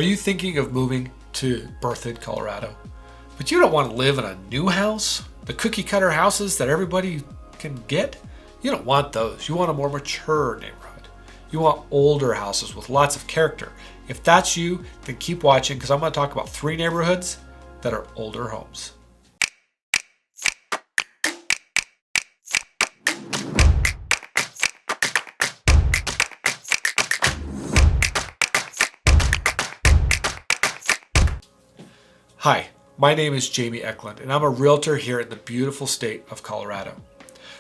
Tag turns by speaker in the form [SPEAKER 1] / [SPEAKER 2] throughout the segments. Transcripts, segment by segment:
[SPEAKER 1] Are you thinking of moving to Berthoud, Colorado? But you don't want to live in a new house? The cookie cutter houses that everybody can get? You don't want those. You want a more mature neighborhood. You want older houses with lots of character. If that's you, then keep watching because I'm going to talk about 3 neighborhoods that are older homes. Hi, my name is Jamie Eklund, and I'm a realtor here in the beautiful state of Colorado.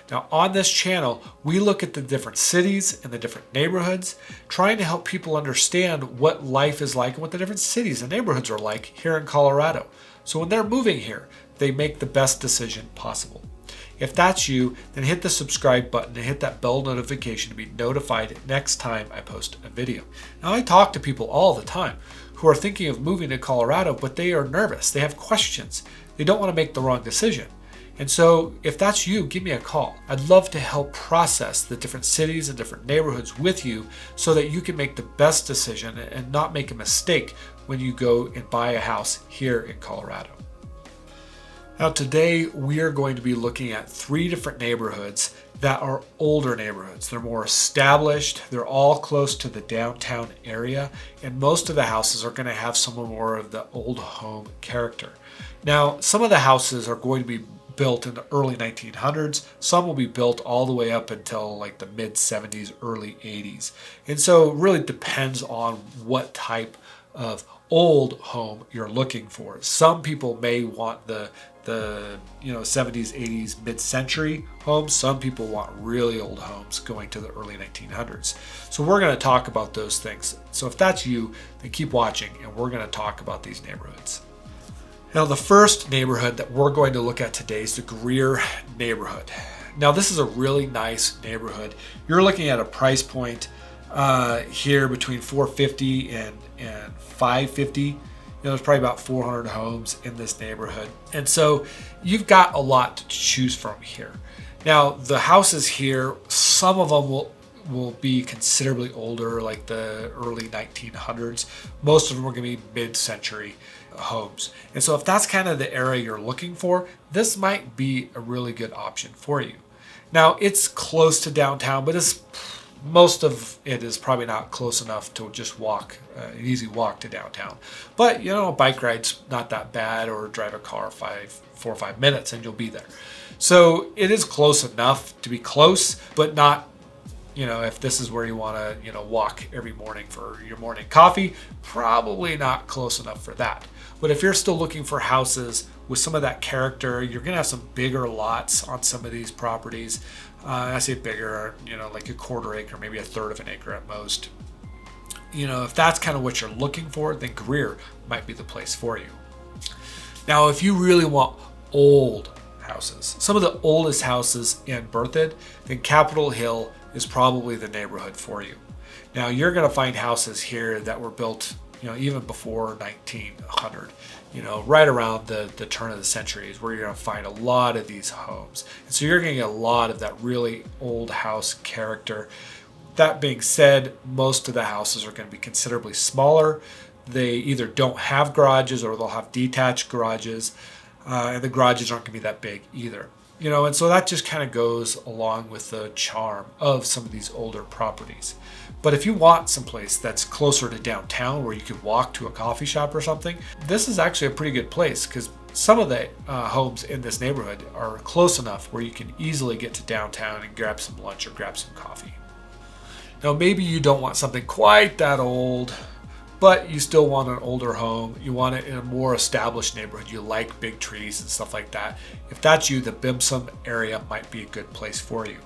[SPEAKER 1] Now, on this channel, we look at the different cities and the different neighborhoods, trying to help people understand what life is like and what the different cities and neighborhoods are like here in Colorado. So when they're moving here, they make the best decision possible. If that's you, then hit the subscribe button and hit that bell notification to be notified next time I post a video. Now, I talk to people all the time who are thinking of moving to Colorado, but they are nervous. They have questions. They don't want to make the wrong decision. And so if that's you, give me a call. I'd love to help process the different cities and different neighborhoods with you so that you can make the best decision and not make a mistake when you go and buy a house here in Colorado. Now today we are going to be looking at 3 different neighborhoods that are older neighborhoods. They're more established, they're all close to the downtown area, and most of the houses are going to have some more of the old home character. Now some of the houses are going to be built in the early 1900s. Some will be built all the way up until like the mid 70s, early 80s. And so it really depends on what type of old home you're looking for. Some people may want the 70s, 80s, mid-century homes. Some people want really old homes going to the early 1900s. So we're going to talk about those things. So if that's you, then keep watching and we're going to talk about these neighborhoods. Now the first neighborhood that we're going to look at today is the GREER neighborhood. Now this is a really nice neighborhood. You're looking at a price point here between $450 and $550. There's probably about 400 homes in this neighborhood. And so you've got a lot to choose from here. Now the houses here, some of them will be considerably older, like the early 1900s. Most of them are going to be mid-century homes. And so if that's kind of the area you're looking for, this might be a really good option for you. Now it's close to downtown, but most of it is probably not close enough to just walk, an easy walk to downtown. But a bike ride's not that bad, or drive a car 4 or 5 minutes and you'll be there. So it is close enough to be close, but not, if this is where you want to, walk every morning for your morning coffee, probably not close enough for that. But if you're still looking for houses with some of that character, you're going to have some bigger lots on some of these properties. I say bigger, like a 1/4 acre, maybe 1/3 of an acre at most. If that's kind of what you're looking for, then GREER might be the place for you. Now, if you really want old houses, some of the oldest houses in Berthoud, then Capitol Hill is probably the neighborhood for you. Now, you're going to find houses here that were built, even before 1900. Right around the turn of the century is where you're going to find a lot of these homes. And so you're going to get a lot of that really old house character. That being said, most of the houses are going to be considerably smaller. They either don't have garages or they'll have detached garages. And the garages aren't going to be that big either. And so that just kind of goes along with the charm of some of these older properties. But if you want someplace that's closer to downtown where you could walk to a coffee shop or something, this is actually a pretty good place because some of the homes in this neighborhood are close enough where you can easily get to downtown and grab some lunch or grab some coffee. Now, maybe you don't want something quite that old, but you still want an older home. You want it in a more established neighborhood. You like big trees and stuff like that. If that's you, the BIMSON area might be a good place for you.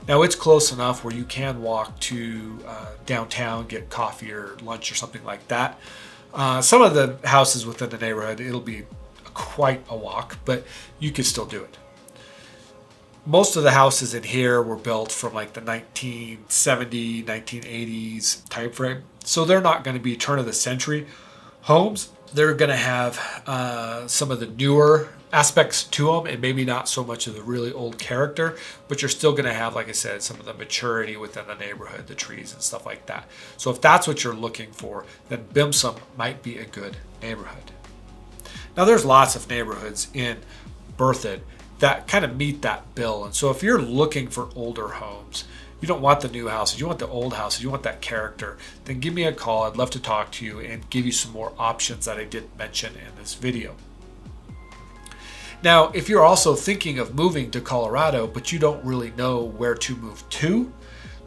[SPEAKER 1] Now it's close enough where you can walk to downtown, get coffee or lunch or something like that. Some of the houses within the neighborhood, it'll be quite a walk, but you could still do it. Most of the houses in here were built from like the 1970, 1980s time frame. So they're not going to be turn of the century homes. They're going to have some of the newer aspects to them, and maybe not so much of the really old character, but you're still going to have, like I said, some of the maturity within the neighborhood, the trees and stuff like that. So if that's what you're looking for, then BIMSON might be a good neighborhood. Now there's lots of neighborhoods in Berthoud that kind of meet that bill. And so if you're looking for older homes, you don't want the new houses, you want the old houses, you want that character, then give me a call. I'd love to talk to you and give you some more options that I didn't mention in this video. Now, if you're also thinking of moving to Colorado, but you don't really know where to move to,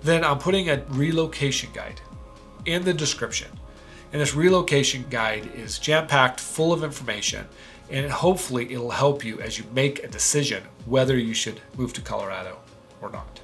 [SPEAKER 1] then I'm putting a relocation guide in the description. And this relocation guide is jam-packed, full of information, and hopefully it'll help you as you make a decision whether you should move to Colorado or not.